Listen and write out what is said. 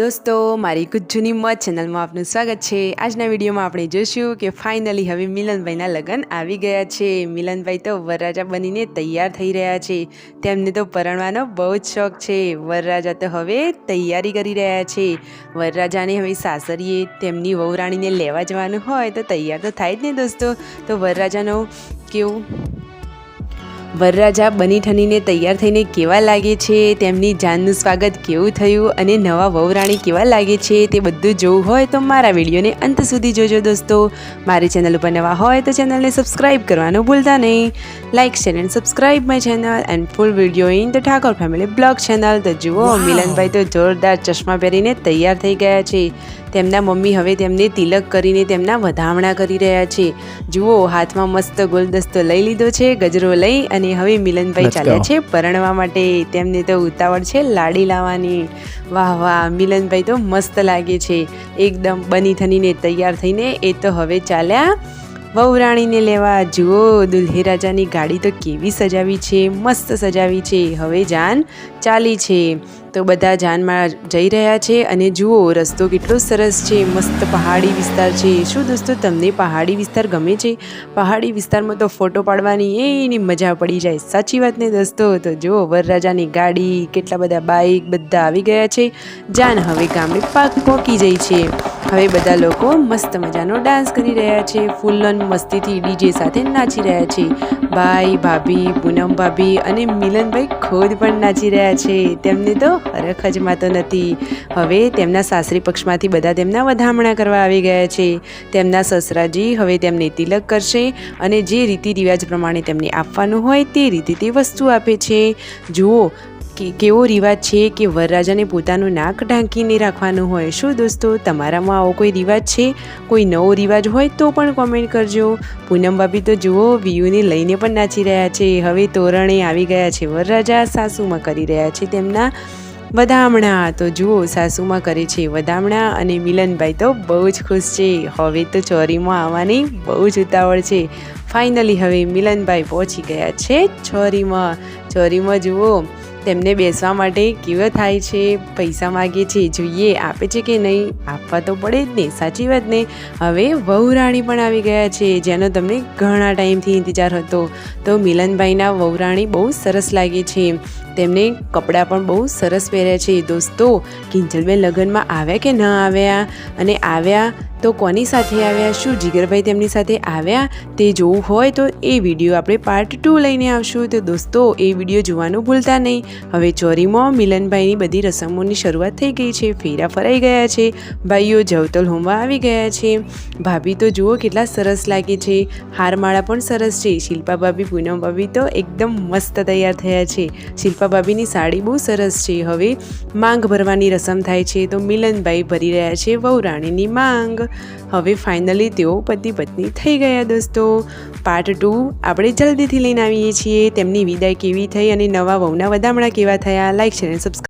દોસ્તો મારી ગુજ્જુની મોજ ચેનલમાં આપનું સ્વાગત છે। આજના વિડીયોમાં આપણે જોઈશું કે ફાઇનલી હવે મિલનભાઈના લગ્ન આવી ગયા છે। મિલનભાઈ તો વરરાજા બનીને તૈયાર થઈ રહ્યા છે। તેમને તો પરણવાનો બહુ જ શોખ છે। વરરાજા તો હવે તૈયારી કરી રહ્યા છે। વરરાજાને હવે સાસરીએ તેમની વહુરાણીને લેવા જવાનું હોય તો તૈયાર તો થાય જ ને દોસ્તો। તો વરરાજાનો કેવું વરરાજા બની ઠનીને તૈયાર થઈને કેવા લાગે છે, તેમની જાનનું સ્વાગત કેવું થયું અને નવા વહુરાણી કેવા લાગે છે તે બધું જોવું હોય તો મારા વિડીયોને અંત સુધી જોજો દોસ્તો। મારી ચેનલ ઉપર નવા હોય તો ચેનલને સબસ્ક્રાઈબ કરવાનું ભૂલતા નહીં। Like share and subscribe my channel and full video in the Thakor family blog channel. તો જુઓ મિલનભાઈ તો જોરદાર ચશ્મા પહેરીને તૈયાર થઈ ગયા છે। તેમના મમ્મી હવે તેમને તિલક કરીને તેમના વધામણા કરી રહ્યા છે। જુઓ હાથમાં મસ્ત ગુલદસ્તો લઈ લીધો છે, ગજરો લઈ, અને હવે મિલનભાઈ ચાલ્યા છે પરણવા માટે। તેમને તો ઉતાવળ છે લાડી લાવવાની। વાહ વાહ, મિલનભાઈ તો મસ્ત લાગે છે, એકદમ બની ઠનીને તૈયાર થઈને એ તો હવે ચાલ્યા વહુરાણીને લેવા। જુઓ દુલ્હે રાજાની ગાડી તો કેવી સજાવી છે, મસ્ત સજાવી છે। હવે જાન ચાલી છે તો બધા જાનમાં જઈ રહ્યા છે। અને જુઓ રસ્તો કેટલો સરસ છે, મસ્ત પહાડી વિસ્તાર છે। શું દોસ્તો તમને પહાડી વિસ્તાર ગમે છે? પહાડી વિસ્તારમાં તો ફોટો પાડવાની એની મજા પડી જાય, સાચી વાત ને દોસ્તો। તો જુઓ વરરાજાની ગાડી, કેટલા બધા બાઇક બધા આવી ગયા છે। જાન હવે ગામડે પહોંચી જઈ છે। હવે બધા લોકો મસ્ત મજાનો ડાન્સ કરી રહ્યા છે, ફૂલન મસ્તીથી ડીજે સાથે નાચી રહ્યા છે। ભાઈ ભાભી, પૂનમ ભાભી અને મિલનભાઈ ખુદ પણ નાચી રહ્યા છે। તેમને તો હરખ જ માતો નથી। હવે તેમના સાસરી પક્ષમાંથી બધા તેમના વધામણા કરવા આવી ગયા છે। તેમના સસરાજી હવે તેમને તિલક કરશે અને જે રીતિ રિવાજ પ્રમાણે તેમને આપવાનું હોય તે રીતે તે વસ્તુ આપે છે। જુઓ કેવો રિવાજ છે કે વરરાજાને પોતાનું નાક ઢાંકીને રાખવાનું હોય। શું દોસ્તો તમારામાં આવો કોઈ રિવાજ છે? કોઈ નવો રિવાજ હોય તો પણ કોમેન્ટ કરજો। પૂનમ ભાભી તો જુઓ વિયુને લઈને પણ નાચી રહ્યા છે। હવે તોરણે આવી ગયા છે વરરાજા, સાસુમાં કરી રહ્યા છે તેમના વધામણા। તો જુઓ સાસુમાં કરે છે વધામણા અને મિલનભાઈ તો બહુ જ ખુશ છે। હવે તો ચોરીમાં આવવાની બહુ જ ઉતાવળ છે। ફાઇનલી હવે મિલનભાઈ પહોંચી ગયા છે ચોરીમાં। ચોરીમાં જુઓ તેમને બેસવા માટે કેવો થાય છે, પૈસા માગે છે, જોઈએ આપે છે કે નહીં, આપવા તો પડે જ ને, સાચી વાત ને। હવે વહુરાણી પણ આવી ગયા છે જેનો તમને ઘણા ટાઈમથી ઇંતજાર હતો। તો મિલનભાઈના વહુરાણી બહુ સરસ લાગે છે, તેમને કપડાં પણ બહુ સરસ પહેર્યા છે દોસ્તો। કિંજલબેન લગ્નમાં આવ્યા કે ન આવ્યા, અને આવ્યા તો કોની સાથે આવ્યા, શું જીગરભાઈ તેમની સાથે આવ્યા, તે જોવું હોય તો એ વિડીયો આપણે પાર્ટ 2 લઈને આવશું। તો દોસ્તો એ વિડીયો જોવાનું ભૂલતા નહીં। હવે ચોરીમાં મિલનભાઈની બધી રસમોની શરૂઆત થઈ ગઈ છે, ફેરા ફરાઈ ગયા છે, ભાઈઓ જવતલ હોમવા આવી ગયા છે। ભાભી તો જુઓ કેટલા સરસ લાગે છે, હારમાળા પણ સરસ છે। શિલ્પા ભાભી, પૂનમ ભાભી તો એકદમ મસ્ત તૈયાર થયા છે। શિલ્પા ભાભીની સાડી બહુ સરસ છે। હવે માંગ ભરવાની રસમ થાય છે તો મિલનભાઈ ભરી રહ્યા છે વહુરાણીની માંગ। હવે ફાઇનલી તેઓ પતિ પત્ની થઈ ગયા દોસ્તો। પાર્ટ 2 આપણે જલ્દીથી લઈને આવીએ છીએ। તેમની વિદાય કેવી થઈ અને નવા વહુના વધામણા કેવા થયા। લાઇક શેર અને સબસ્ક્રાઈબ